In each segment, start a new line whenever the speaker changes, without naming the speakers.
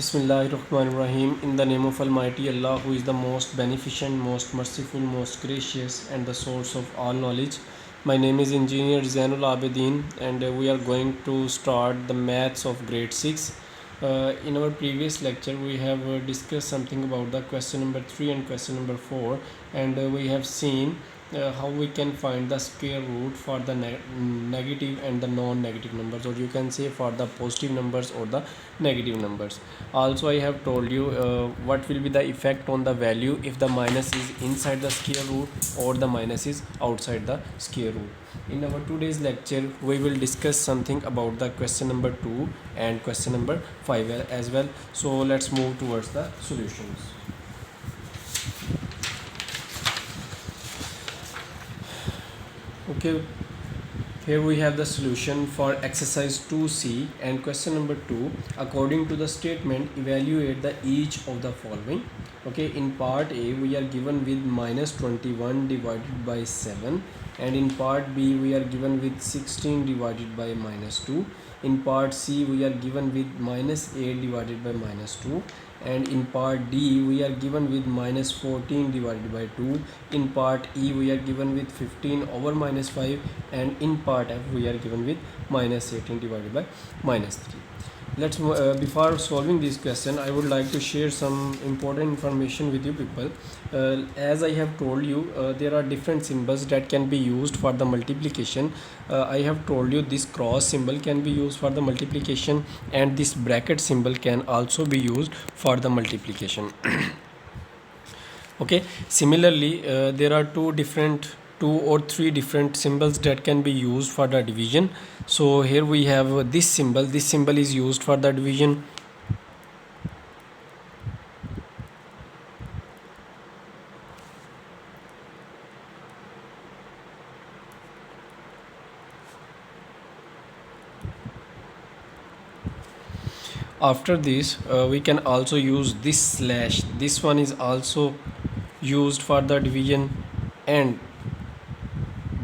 Bismillahirrahmanirrahim. In the name of Almighty Allah, who is the most beneficent, most merciful, most gracious, and the source of all knowledge. My name is Engineer Zainul Abedin, and we are going to start the maths of grade 6. In our previous lecture, we have discussed something about the question number 3 and question number 4, and we have seen how we can find the square root for the negative and the non-negative numbers, or you can say for the positive numbers or the negative numbers. Also, I have told you what will be the effect on the value if the minus is inside the square root or the minus is outside the square root. In our today's lecture, we will discuss something about the question number 2 and question number 5 as well. So let's move towards the solutions. Okay, here we have the solution for exercise 2C and question number 2. According to the statement, evaluate the each of the following. Okay, in part A we are given with minus 21 divided by 7, and in part B we are given with 16 divided by minus 2. In part C we are given with minus 8 divided by minus 2, and in part D we are given with minus 14 divided by 2. In part E we are given with 15 over minus 5, and in part F we are given with minus 18 divided by minus 3. Let's before solving this question, I would like to share some important information with you people. As I have told you, there are different symbols that can be used for the multiplication. I have told you this cross symbol can be used for the multiplication, and this bracket symbol can also be used for the multiplication. Okay, similarly there are two or three different symbols that can be used for the division. So here we have this symbol is used for the division. After this we can also use this slash. This one is also used for the division, and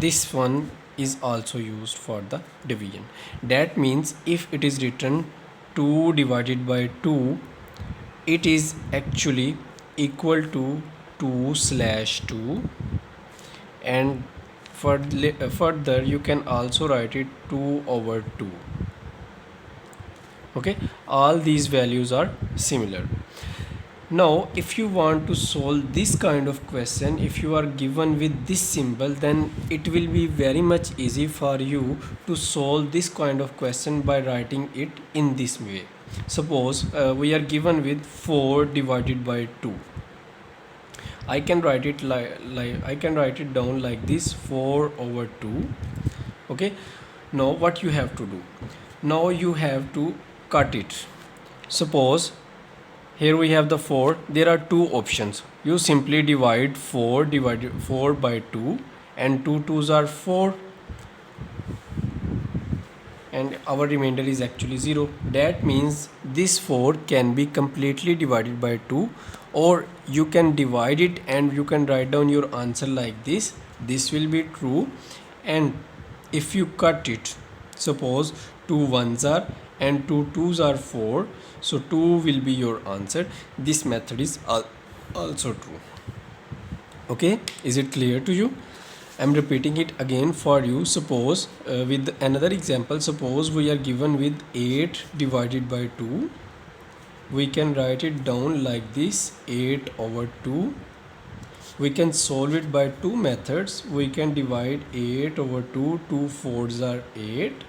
this one is also used for the division. That means if it is written 2 divided by 2, it is actually equal to 2 slash 2, and further you can also write it 2 over 2. Okay, all these values are similar. Now if you want to solve this kind of question, if you are given with this symbol, then it will be very much easy for you to solve this kind of question by writing it in this way. Suppose we are given with 4 divided by 2. I can write it I can write it down like this, 4 over 2. Okay, now what you have to do, now you have to cut it. Suppose here we have the 4. There are two options. You simply divide 4 by 2, and 2 2s are 4, and our remainder is actually 0. That means this 4 can be completely divided by 2, or you can divide it and you can write down your answer like this. This will be true. And if you cut it, suppose 2 1s are and 2 2s are 4, so 2 will be your answer. This method is also true. Okay, is it clear to you? I'm repeating it again for you. Suppose with another example, suppose we are given with 8 divided by 2. We can write it down like this, 8 over 2. We can solve it by two methods. We can divide 8 over 2. 2 4s are 8.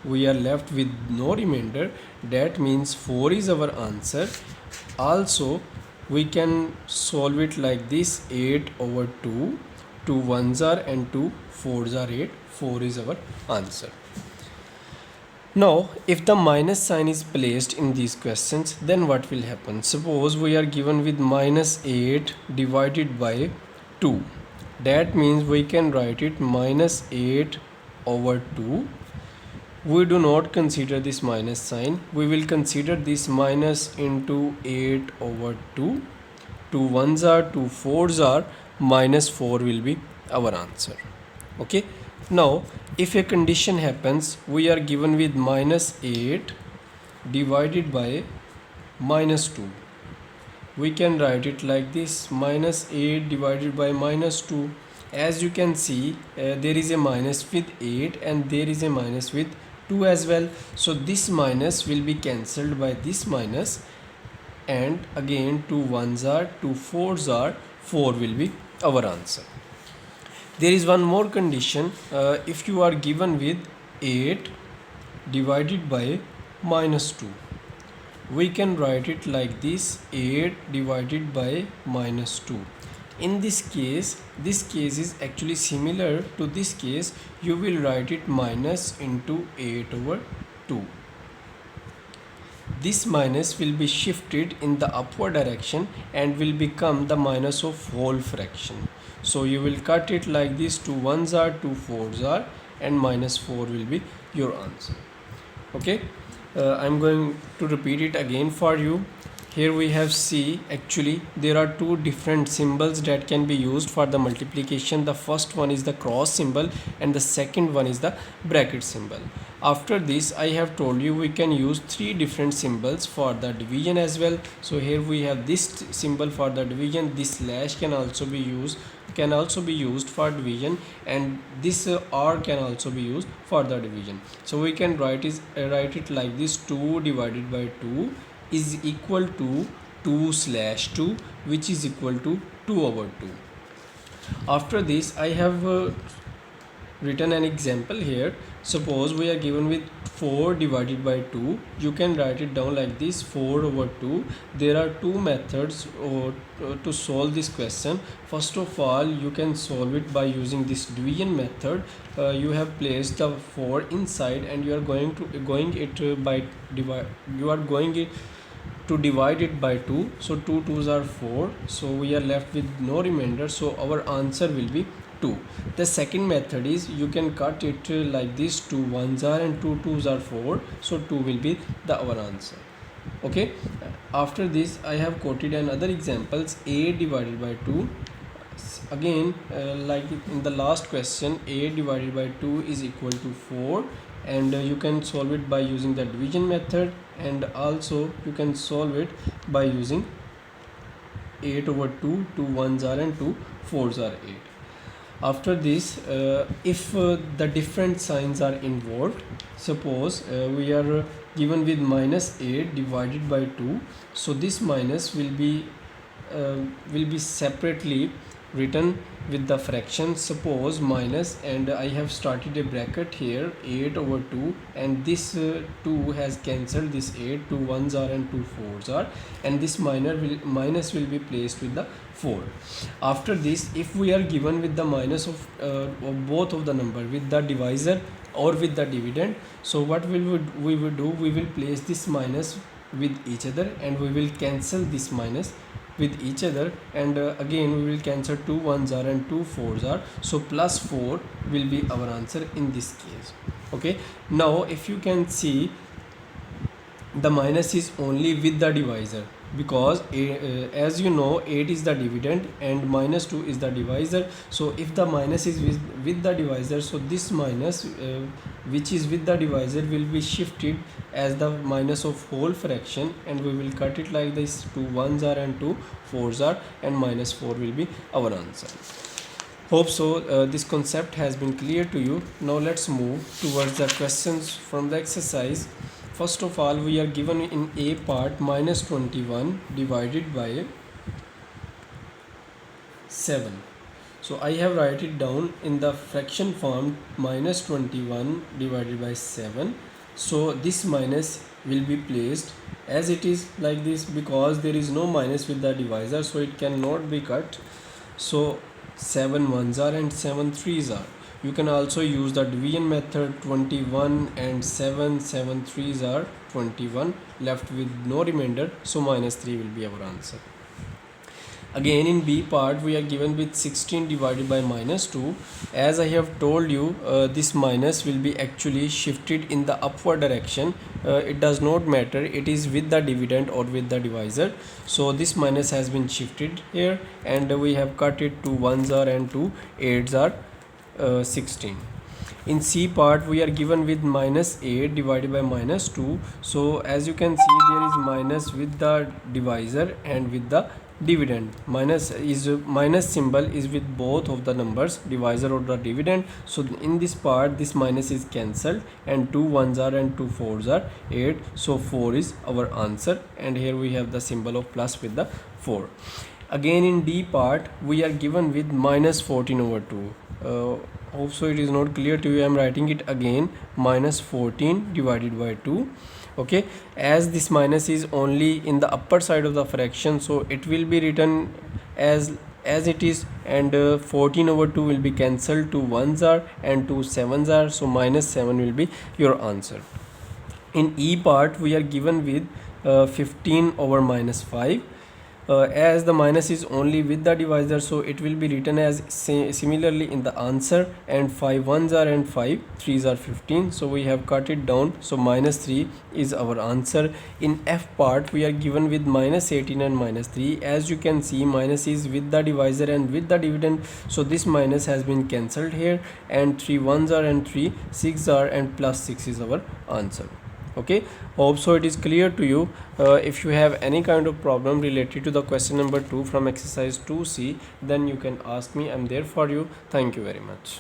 We are left with no remainder. That means 4 is our answer. Also we can solve it like this, 8 over 2. 2 1s are and 2 4s are 8. 4 is our answer. Now if the minus sign is placed in these questions, then what will happen? Suppose we are given with minus 8 divided by 2. That means we can write it minus 8 over 2. We do not consider this minus sign. We will consider this minus into 8 over 2. 2 1s are, 2 4s are, minus 4 will be our answer. Okay, now if a condition happens, we are given with minus 8 divided by minus 2. We can write it like this, minus 8 divided by minus 2. As you can see, there is a minus with 8 and there is a minus with 2 as well. So this minus will be cancelled by this minus, and again 2 ones are 2 fours are 4 will be our answer. There is one more condition. If you are given with 8 divided by minus 2, we can write it like this, 8 divided by minus 2. In this case is actually similar to this case. You will write it minus into 8 over 2. This minus will be shifted in the upward direction and will become the minus of whole fraction. So you will cut it like this, 2 ones are 2 fours are, and minus 4 will be your answer. Okay, I'm going to repeat it again for you. Here we have C. Actually there are two different symbols that can be used for the multiplication. The first one is the cross symbol and the second one is the bracket symbol. After this, I have told you we can use three different symbols for the division as well. So here we have this symbol for the division. This slash can also be used for division, and this R can also be used for the division. So we can write it like this, 2 divided by 2 is equal to 2 slash 2, which is equal to 2 over 2. After this, I have written an example here. Suppose we are given with 4 divided by 2. You can write it down like this, 4 over 2. There are two methods to solve this question. First of all, you can solve it by using this division method. You have placed the 4 inside and you are going to divide it by 2. So 2 2s are 4. So we are left with no remainder. So our answer will be 2. The second method is you can cut it like this, 2 ones are and 2 2s are 4. So 2 will be our answer. Okay. After this, I have quoted another examples, 8 divided by 2. Again, like in the last question, 8 divided by 2 is equal to 4, and you can solve it by using the division method, and also you can solve it by using 8 over 2, 2 ones are and 2 fours are 8. After this, if the different signs are involved, suppose we are given with minus 8 divided by 2, so this minus will be separately written with the fraction. Suppose minus, and I have started a bracket here, 8 over 2, and this 2 has cancelled this 8, 2 ones are and 2 fours are, and this minus will be placed with the 4. After this, if we are given with the minus of both of the number, with the divisor or with the dividend, so what we will do, we will place this minus with each other and we will cancel this minus with each other, and again we will cancel 2 ones are and 2 fours are. So plus 4 will be our answer in this case. Okay, now if you can see, the minus is only with the divisor, because as you know, 8 is the dividend and minus 2 is the divisor. So if the minus is with the divisor, so this minus which is with the divisor will be shifted as the minus of whole fraction, and we will cut it like this, 2 ones are and 2 fours are, and minus 4 will be our answer. Hope so this concept has been clear to you. Now let's move towards the questions from the exercise. First of all, we are given in A part minus 21 divided by 7. So I have write it down in the fraction form, minus 21 divided by 7. So this minus will be placed as it is like this, because there is no minus with the divisor, so it cannot be cut. So 7 ones are and 7 threes are. You can also use the division method, 21 and 7 threes are 21, left with no remainder, so minus 3 will be our answer. Again in B part, we are given with 16 divided by minus 2. As I have told you, this minus will be actually shifted in the upward direction. It does not matter, it is with the dividend or with the divisor. So this minus has been shifted here, and we have cut it, 2 ones are and 2 eights are 16. In C part we are given with minus 8 divided by minus 2. So as you can see, there is minus with the divisor and with the dividend. Minus symbol is with both of the numbers, divisor or the dividend. So in this part this minus is cancelled, and 2 ones are and 2 fours are 8. So 4 is our answer, and here we have the symbol of plus with the 4. Again in D part we are given with minus 14 over 2. Hope so it is not clear to you. I am writing it again, minus 14 divided by 2. Okay, as this minus is only in the upper side of the fraction, so it will be written as it is, and 14 over 2 will be cancelled, 2 ones are and 2 sevens are, so minus 7 will be your answer. In E part we are given with 15 over minus 5. As the minus is only with the divisor, so it will be written as similarly in the answer, and 5 ones are and 5 threes are 15, so we have cut it down, so minus 3 is our answer. In F part we are given with minus 18 and minus 3. As you can see, minus is with the divisor and with the dividend, so this minus has been cancelled here, and 3 ones are and 3 6 are, and plus 6 is our answer. Okay, hope so it is clear to you. If you have any kind of problem related to the question number 2 from exercise 2C, then you can ask me. I'm there for you. Thank you very much.